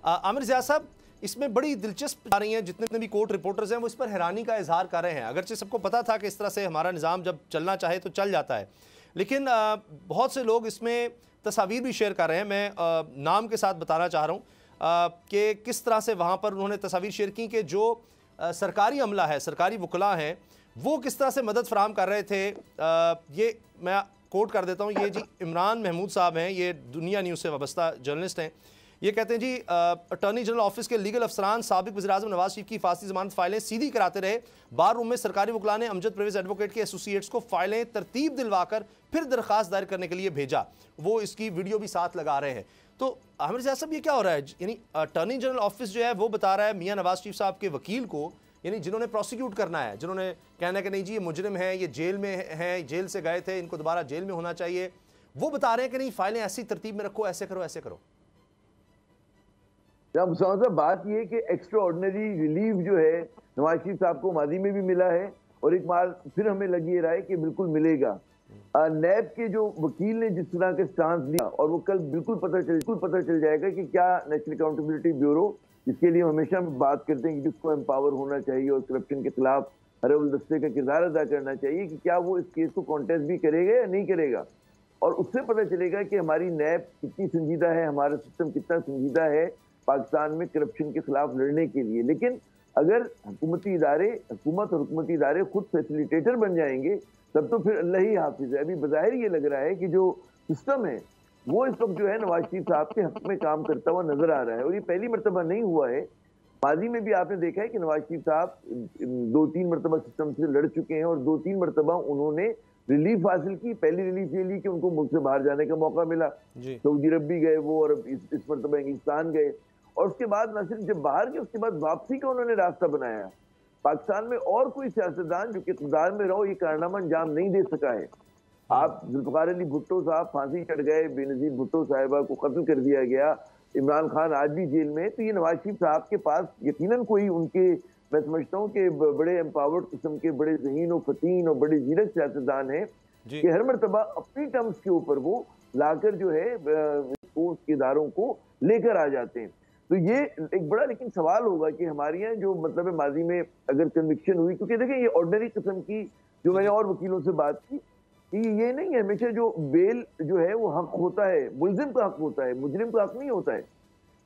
आमिर ज़िया साहब, इसमें बड़ी दिलचस्प आ रही हैं, जितने भी कोर्ट रिपोर्टर्स हैं वो इस पर हैरानी का इजहार कर रहे हैं। अगरचे सबको पता था कि इस तरह से हमारा निज़ाम जब चलना चाहे तो चल जाता है, लेकिन बहुत से लोग इसमें तस्वीर भी शेयर कर रहे हैं। मैं नाम के साथ बताना चाह रहा हूँ कि किस तरह से वहाँ पर उन्होंने तस्वीर शेयर की कि जो सरकारी अमला है, सरकारी वकला हैं, वो किस तरह से मदद फराहम कर रहे थे। ये मैं कोट कर देता हूँ, ये जी इमरान महमूद साहब हैं, ये दुनिया न्यूज़ से वाबस्ता जर्नलिस्ट हैं। ये कहते हैं जी अटॉर्नी जनरल ऑफिस के लीगल अफसरान साबिक वज़ीर-ए-आज़म नवाज शरीफ की हिफाजती ज़मानत फाइलें सीधी कराते रहे। बार रूम में सरकारी वकला ने अमजद परवेज़ एडवोकेट के एसोसिएट्स को फाइलें तरतीब दिलवाकर फिर दरख्वास्त दायर करने के लिए भेजा। वो इसकी वीडियो भी साथ लगा रहे हैं। तो आमिर ज़िया साहब, ये क्या हो रहा है? यानी अटॉर्नी जनरल ऑफिस जो है वो बता रहा है मियाँ नवाज शरीफ साहब के वकील को, यानी जिन्होंने प्रोसिक्यूट करना है, जिन्होंने कहना है कि नहीं जी ये मुजरिम है, ये जेल में है, जेल से गए थे, इनको दोबारा जेल में होना चाहिए, वो बता रहे हैं कि नहीं फाइलें ऐसी तरतीब में रखो, ऐसे करो, ऐसे करो। बात ये कि एक्स्ट्रा ऑर्डिनरी रिलीफ जो है नवाज शरीफ साहब को माजी में भी मिला है और एक बार फिर हमें लगी रहा है कि बिल्कुल मिलेगा। नैब के जो वकील ने जिस तरह के स्टांस लिया, और वो कल बिल्कुल पता चल जाएगा कि क्या नेशनल अकाउंटेबिलिटी ब्यूरो, जिसके लिए हम हमेशा बात करते हैं कि जिसको एम्पावर होना चाहिए और करप्शन के खिलाफ हर दस्ते का किरदार अदा करना चाहिए, कि क्या वो इस केस को कॉन्टेस्ट भी करेगा या नहीं करेगा। और उससे पता चलेगा कि हमारी नैब कितनी संजीदा है, हमारा सिस्टम कितना संजीदा है पाकिस्तान में करप्शन के खिलाफ लड़ने के लिए। लेकिन अगर हुकूमत और हुकूमती इदारे खुद फैसिलिटेटर बन जाएंगे तब तो फिर अल्लाह ही हाफिज है। अभी बज़ाहिर ये लग रहा है कि जो सिस्टम है वो इस वक्त जो है नवाज शरीफ साहब के हक में काम करता हुआ नजर आ रहा है, और ये पहली मरतबा नहीं हुआ है। माजी में भी आपने देखा है कि नवाज शरीफ साहब 2-3 मरतबा सिस्टम से लड़ चुके हैं और 2-3 मरतबा उन्होंने रिलीफ हासिल की। पहली रिलीफ ये ली कि उनको मुल्क से बाहर जाने का मौका मिला, सऊदी अरब भी गए वो, और इस मरतबा इंग्लिस्तान गए, और उसके बाद न सिर्फ जब बाहर गए, उसके बाद वापसी का उन्होंने रास्ता बनाया। पाकिस्तान में और कोई सियासतदान जो कि इक़्तिदार में रहो ये कारनामा अंजाम नहीं दे सका है। आप जुल्फ़िकार अली भुट्टो साहब फांसी चढ़ गए, बेनज़ीर भुट्टो साहिबा को कत्ल कर दिया गया, इमरान खान आज भी जेल में। तो ये नवाज शरीफ साहब के पास यकीनन कोई उनके, मैं समझता हूँ कि बड़े एम्पावर्ड किस्म के, बड़े ज़हीन और फतीन और बड़े जीरक सियासतदान हैं कि हर मरतबा अपनी टर्म्स के ऊपर वो लाकर जो है उसके इदारों को लेकर आ जाते हैं। तो ये एक बड़ा लेकिन सवाल होगा कि हमारे यहाँ जो मतलब माजी में अगर कन्विक्शन हुई, क्योंकि देखें ये ऑर्डिनरी किस्म की, जो मैंने और वकीलों से बात की, ये नहीं है हमेशा जो बेल जो है वो हक होता है, मुल्जिम का हक होता है, मुजरिम का हक नहीं होता है।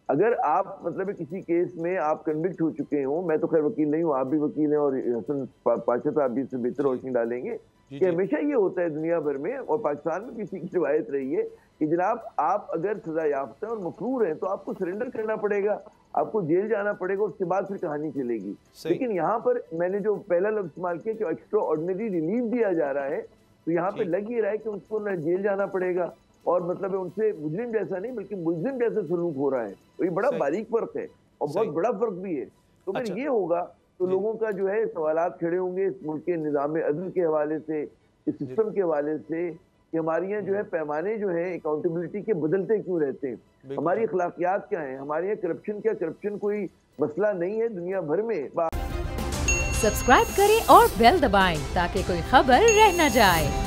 अगर आप मतलब किसी केस में आप कन्विक्ट हो चुके हो, मैं तो खैर वकील नहीं हूँ, आप भी वकील हैं और हसन पाशा साहब भी इससे बेहतर रोशनी डालेंगे कि हमेशा ये होता है दुनिया भर में, और पाकिस्तान में भी इसी की रिवायत रही है कि जनाब आप अगर सजा याफ्ता और मफरूर हैं तो आपको सरेंडर करना पड़ेगा, आपको जेल जाना पड़ेगा, उसके बाद फिर कहानी चलेगी। लेकिन यहाँ पर मैंने जो पहला लफ्ज इस्तेमाल किया कि एक्स्ट्रा ऑर्डिनरी रिलीफ दिया जा रहा है, तो यहाँ पे लग ही रहा है कि उनको न जेल जाना पड़ेगा, और मतलब उनसे मुजरिम जैसा नहीं बल्कि मुल्जिम जैसा सलूक हो रहा है। तो ये बड़ा बारीक फर्क है और बहुत बड़ा फर्क भी है। तो अगर ये होगा तो लोगों का जो है सवालात खड़े होंगे इस मुल्क के निज़ाम अदल के हवाले से, इस सिस्टम के हवाले से, कि हमारे यहाँ जो है पैमाने जो है अकाउंटेबिलिटी के बदलते क्यों रहते हैं, हमारी अखलाकियात क्या है, हमारे यहाँ करप्शन कोई मसला नहीं है दुनिया भर में। सब्सक्राइब करें और बेल दबाएं ताकि कोई खबर रह न जाए।